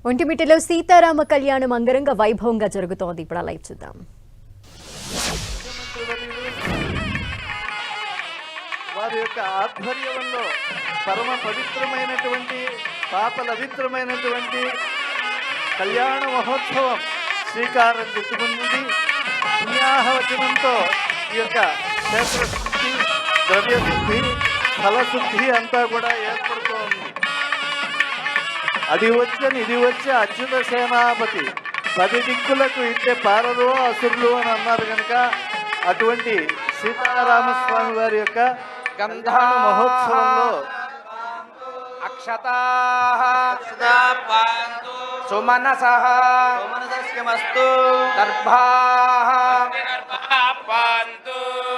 ఒంటిమిట్టలో సీతారామ కళ్యాణం అంగరంగ వైభవంగా జరుగుతోంది. ఇప్పుడు లైవ్ చూద్దాం. వారి యొక్క ఆధ్వర్యంలో పరమ పవిత్రమైనటువంటి పాపలవిత్రమైనటువంటి కళ్యాణ మహోత్సవం శ్రీకారం చుట్టుకుంది. పుణ్యాహవచనంతో ఈ యొక్క క్షేత్రశుద్ధి, ద్రవ్యశుద్ధి, ఫలశుద్ధి అంతా కూడా ఏర్పడుతూ ఉంది. అది వచ్చని ఇది వచ్చి అచ్యుత సేనాపతి 10 దిక్కులకు ఇట్టే పారరు అసురులు అని అన్నారు కనుక అటువంటి సీతారామస్వామి వారి యొక్క గంధా మహోత్సవంలో అక్షతా సుమనసః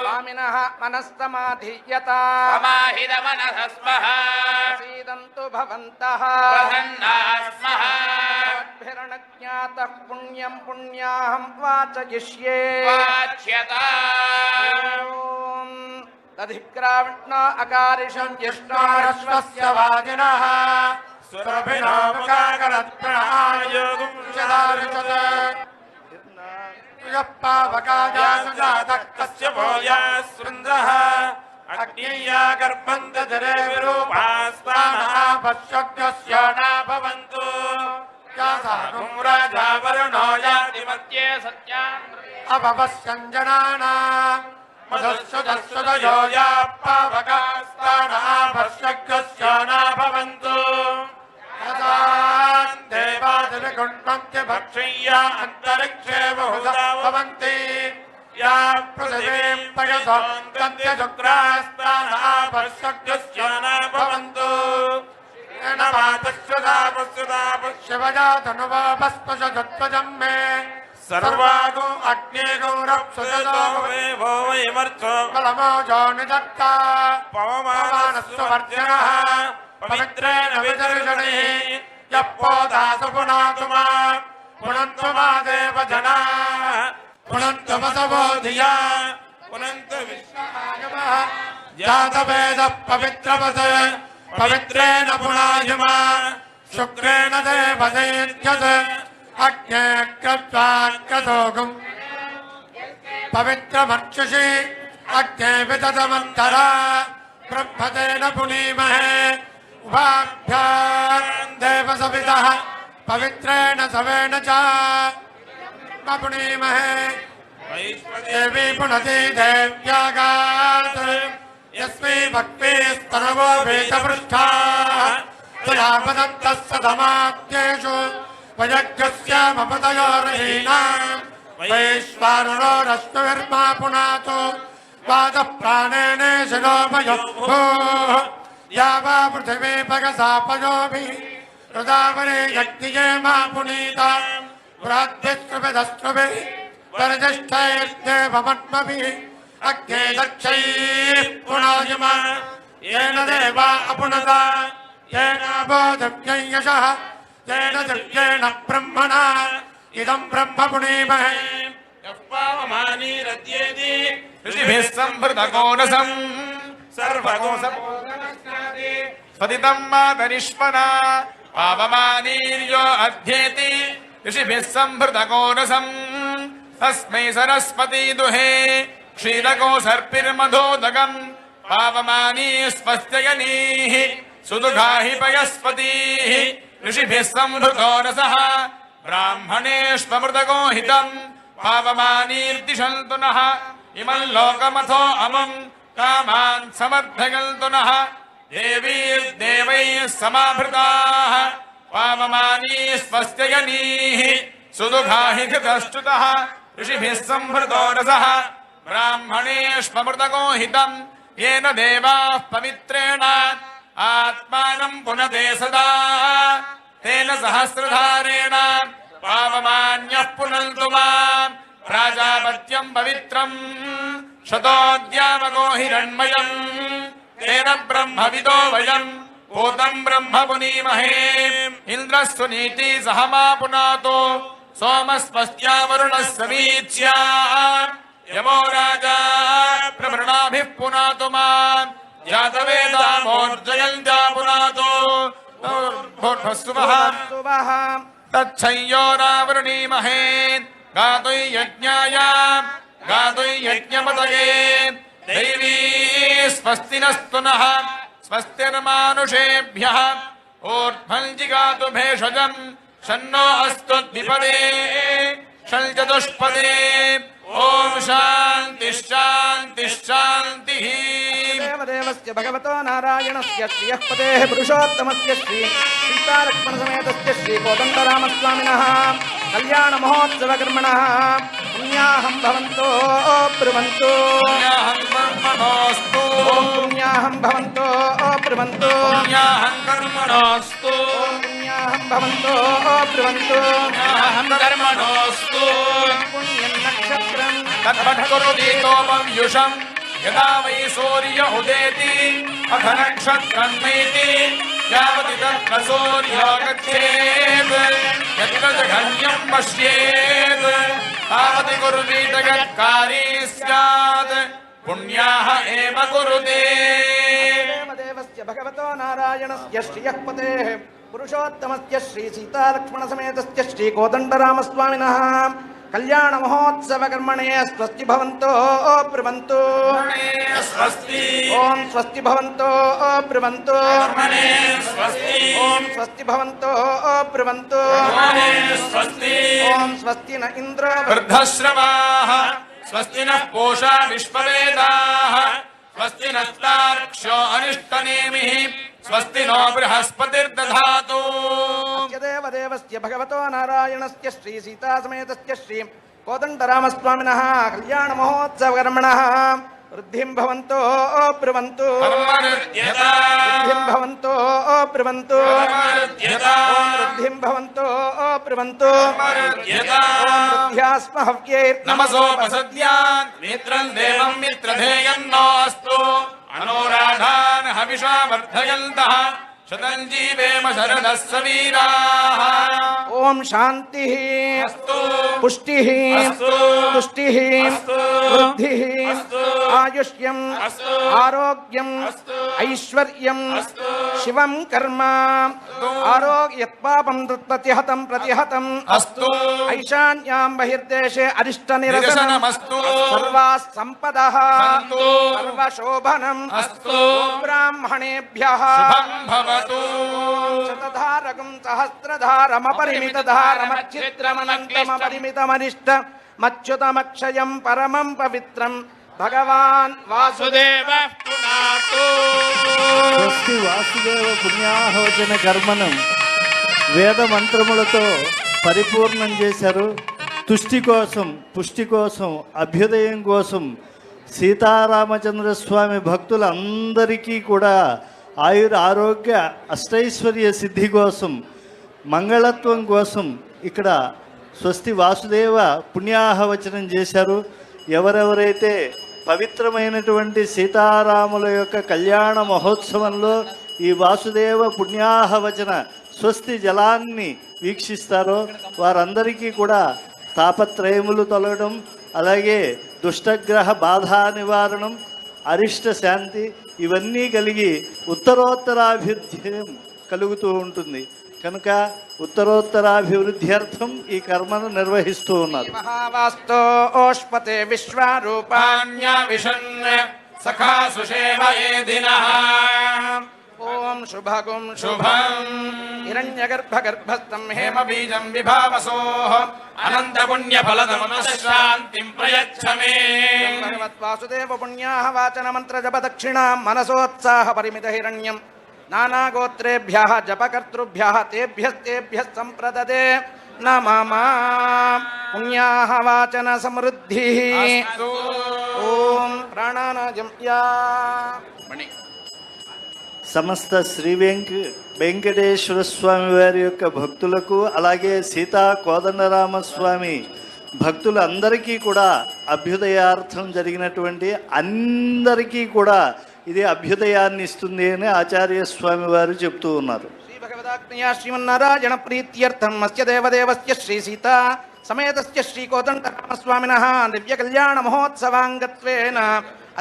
స్వామినః మనస్తమాధీయతాం సీదంతు భవంతః జ్ఞాతః పుణ్యం పుణ్యాహం వాచయిష్యే తధిక్రావిష్ణో అకారిషం జ్యేష్ఠోరశ్వస్య వాజినః సురభినోముఖాకరత్ప్రణాయోగం చదారుచత పావకాజాతకస్య భోజాస్వృంద్రః అగ్నియా గర్భందధరే విరూపాస్తానః పశ్యగ్యస్య నాభవంతు యాసాగం రాజా వరుణో యాతి మధ్యే సత్యాన్ అపవస్యంజనానాం మధుస్సుదస్సుదయో యా పావకాస్తానః పశ్యగ్యస్య నాభవంతు దేవాదిగుణ్వంతి భక్షయ్యా అంతరిక్షే బహుధా భవంతి యా పృథివీం పయసోంత్యశుక్రాస్తానః పశ్యగ్యస్య భవంతు శివజాతనువో భస్మశత్వజం మే సర్వాగో అగ్నిగౌరప్సుజో వైమర్చో బలమోజో నిదత్తా పవమానస్సువర్జనః పవిత్రేణ విదర్శనైః యప్పోదాసు పునాతు మాం పునంతు మా దేవ జనాః పునంతు వసవో ధియా పునంతు విశ్వమాగమః జాతవేదః పవిత్రవత్ పవిత్రేణ పునాయుమా శుక్రేణ దేవదైత్యత్ అగ్నే క్రత్వాక్కతోగం పవిత్రమర్చుషి అగ్నే విదతమంతరా బ్రహ్మతేన పునీమహే ఉభాభ్యాం దేవ సవితః పవిత్రేణ సవేన చ పునీమహే దేవీ పునతి దేవ్యాగాత్ యస్మై భక్తిస్తనవో వేదపృష్ఠాః త్వయా వదంతః సదమాద్యేషు వయజ్ఞస్యామపతయోర్హీనాం వైశ్వానరో రశ్మిర్మా పునాతు వాదః ప్రాణేనే శిరోమయో భూః యా వా పృథివీ పగసాపయోభిః రుదావరే యజ్ఞే మా పునీతాం వ్రాధ్యస్త్రుభిదస్త్రుభిః పరిధిష్ఠైర్దేవమన్మభిः అగ్నే దక్షైః పునాయుమా येन देवा अपुनता येन बोधव्यं यशः येन दिव्येन ब्रह्मणा इदं ब्रह्म पुनीमहे यः पावमानीरद्येति ऋषिभिः संभृतकोनसं सर्वकोसपोदनस्नाति स्वदितं मातरिष्मना पावमानीर्यो अध्येति ऋषिभिः संभृतकोनसं तस्मै सरस्वती दुहे क्षीरकोसर्पिर्मधोदकम् पावमानी स्पस्त्ययनीः सुदुघाहि पयस्पतीः ऋषिभिः संभृतो रसः ब्राह्मणेष्वमृतको हितम् पावमानीर्दिशन्तु नः इमम् लोकमथो अमुम् कामान् समर्थयन्तु नः देवीर्देवैः समाभृताः पावमानी स्पस्त्ययनीः सुदुघाहि घृतश्च्युतः ऋषिभिः संभृतो रसः ब्राह्मणेष्वमृतको हितम् येन देवाः पवित्रेण आत्मानं पुनते सदा तेन सहस्रधारेण पावमान्यः पुनन्तु मां प्राजापत्यं पवित्रम् शतोऽद्यावको हिरण्मयम् तेन ब्रह्मविदो वयम् भूतं ब्रह्म पुनीमहे इन्द्रस्तु नीति सह मा पुनातो सोमस्पस्त्या वरुणः समीच्या यमो राजा प्रवृणाभिः पुनातु मां जातवेदामोर्जयन्त्या पुनातो भूर्भुवस्सुवः तच्छय्योरावृणीमहे गातुर्यज्ञाय गातुर्यज्ञपतये दैवी स्वस्ति नस्तु नः स्वस्तिर्मानुषेभ्यः ऊर्ध्वञ्जिगातु भेषजम् शन्नो अस्तु द्विपदे षल्चतुष्पदे ओम शांति शांति शांति। देवदेवस्य भगवतो नारायणस्य श्रियः पतेः पुरुषोत्तमस्य श्री सीतालक्ष्मण समेतस्य श्री कोदण्डरामस्वामिनः कल्याण महोत्सव कर्मणः पुण्याहं भवन्तो ब्रुवन्तु पुण्याहं कर्मणोऽस्तु पुण्याहं भवन्तो ब्रुवन्तु पुण्याहं कर्मणोऽस्तु पुण्याहं भवन्तो ब्रुवन्तु पुण्याहं कर्मणोऽस्तु पुण्यं नक्षत्रं तद्भट्कुरुदीतोपव्युषम् यदा वै सूर्य उदेति अथ नक्षत्रं नैति यावति तत्र सूर्यो गच्छेत् यत्र जघन्यं पश्येत् तावति कुर्वीत यत्कारी स्यात् पुण्याः एव कुरुते। देवदेवस्य भगवतो नारायणस्य श्रियः पतेः पुरुषोत्तमस्य श्री सीतालक्ष्मण समेतस्य श्री कोदण्डरामस्वामिनः कल्याण महोत्सव कर्मणे स्वस्ति भवन्तो ब्रुवन्तु स्वस्ति ओम स्वस्ति भवन्तो ब्रुवन्तु स्वस्ति ओम स्वस्ति भवन्तो ब्रुवन्तु स्वस्ति ओम स्वस्ति न इन्द्रो वृद्धश्रवाः स्वस्ति नः पूषा विश्ववेदाः स्वस्ति नस्तार्क्ष्यो अनिष्टनेमिः स्वस्ति नो बृहस्पतिर्दधातु। देवदेवस्य भगवतो नारायणस्य श्री सीता समेतस्य श्री कोदण्डरामस्वामिनः कल्याण महोत्सव कर्मणः वृद्धिं भवन्तो ब्रुवन्तु वृद्धिं भवन्तो ब्रुवन्तु वृद्धिं भवन्तो ब्रुवन्तु वृद्ध्यास्म हव्यैर्नमः नमसोपसद्यान् मित्रं देवं मित्रधेयन्नोऽस्तु अनोराधान् हविषा वर्धयन्तः शतं जीवेम शरदः सवीराः। ओम शांति अस्तु पुष्टिः अस्तु तुष्टिः अस्तु वृद्धिः अस्तु आयुष्यम् अस्तु आरोग्यम् अस्तु ऐश्वर्यम् अस्तु शिवं कर्म आरोग्यत्पापं प्रतिहतं प्रतिहतम् अस्तु ऐशान्यां बहिर्देशे अरिष्टनिरसनम् निरसनमस्तु सर्वाः सम्पदः सन्तु सर्वशोभनम् अस्तु ब्राह्मणेभ्यः शुभं भवतु। शतधारकं सहस्रधारमपरिमितधारमच्चित्रमनन्तमपरिमितमनिष्ट मच्युतमक्षयं परमं पवित्रं भगवान् वासुदेव पुनातु స్వస్తి వాసుదేవ పుణ్యాహవచన కర్మను వేద మంత్రములతో పరిపూర్ణం చేశారు. తుష్టి కోసం, పుష్టి కోసం, అభ్యుదయం కోసం సీతారామచంద్ర స్వామి భక్తులందరికీ కూడా ఆరోగ్య అష్టైశ్వర్య సిద్ధి కోసం, మంగళత్వం కోసం ఇక్కడ స్వస్తి వాసుదేవ పుణ్యాహవచనం చేశారు. ఎవరెవరైతే పవిత్రమైనటువంటి సీతారాముల యొక్క కళ్యాణ మహోత్సవంలో ఈ వాసుదేవ పుణ్యాహవచన స్వస్తి జలాన్ని వీక్షిస్తారో వారందరికీ కూడా తాపత్రయములు తొలగడం, అలాగే దుష్టగ్రహ బాధా నివారణం, అరిష్ట శాంతి ఇవన్నీ కలిగి ఉత్తరోత్తరాభివృద్ధి కలుగుతూ ఉంటుంది. కనుక ఉత్తరోత్తరాభివృద్ధ్యర్థం ఈ కర్మను నిర్వహిస్తూ ఉన్నారు. మహావాస్తో ఓష్పతే విశ్వరూపాణ్య విషన్ సఖా సుషేవ ఏదినః ఓం శుభగుం శుభం హిరణ్యగర్భగర్భస్థం హేమ హేమబీజం విభావసోః అనంత పుణ్య ఫలదమనశ్శాంతిం ప్రయచ్చ మే. భగవద్వాసుదేవ పుణ్యాహ వాచన మంత్ర జప దక్షిణాం మనసోత్సాహ పరిమిత హిరణ్యం నానాగోత్రేభ్యః జపకర్తృభ్యః తేభ్యస్తేభ్యః సంప్రదదే నమః. పుణ్యాహ వాచన సమృద్ధిః. అస్తు. ఓం ప్రాణానాయం యా సమస్త శ్రీ వెంకటేశ్వర స్వామి వారి యొక్క భక్తులకు, అలాగే సీతా కోదండరామస్వామి భక్తులందరికీ కూడా అభ్యుదయార్థం జరిగినటువంటి అందరికీ కూడా ఇది అభ్యుదయాన్ని ఇస్తుంది అని ఆచార్య స్వామి వారు చెప్తూ ఉన్నారు. శ్రీ భగవదాజ్ఞయా శ్రీమన్నారాయణ ప్రీత్యర్థం అస్య దేవదేవస్య శ్రీ సీతా సమేతస్య శ్రీ కోదండరామస్వామినః దివ్య కళ్యాణ మహోత్సవాంగత్వేన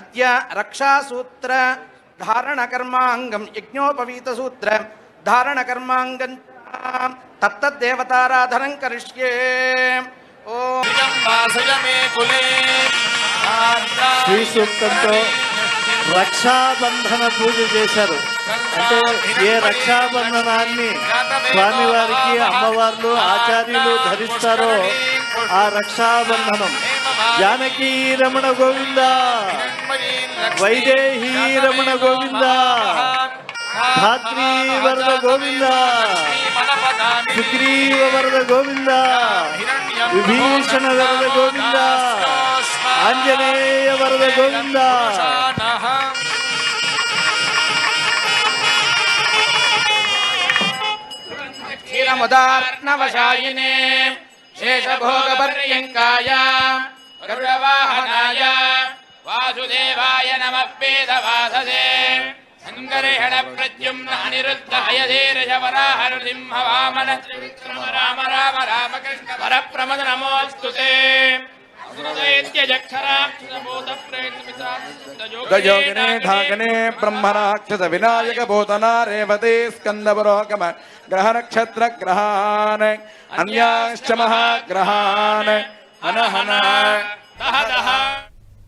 అద్య రక్షాసూత్ర ధారణ కర్మాంగం యజ్ఞోపవీత సూత్ర ధారణ కర్మాంగం తత్తద్దేవతారాధనం కరిష్యే. ఓం శ్రీ సూక్తంతో రక్షాబంధన పూజ చేశారు. అంటే ఏ రక్షాబంధనాన్ని స్వామివారికి అమ్మవార్లు ఆచార్యులు ధరిస్తారో ఆ రక్షాబంధనం జానకీ రమణ గోవింద, వైదేహీ రమణ గోవింద, ధాత్రీ వరద గోవింద, సుగ్రీవ వరద గోవింద, విభీషణ వరద గోవింద, ఆంజనేయ వరద గోవింద. క్షీరముదార్ణవశాయినే శేషభోగపర్యంకాయ గరుడవాహనాయ వాసుదేవాయ నమః వేదవాసదే సంగర్హణ ప్రద్యుమ్న అనిరుద్ధ హయధీరజవరాహ నృసింహ వామన త్రివిక్రమ రామ రామ రామకృష్ణ పరప్రమద నమోస్తుతే. గయోగినే ఢాగనే బ్రహ్మరాక్షస వినాయక భూతనా రేవతే స్కందపురోగమ గ్రహ నక్షత్ర గ్రహాన్ అన్యాశ్చ మహాగ్రహాన్ హన హన దహ దహ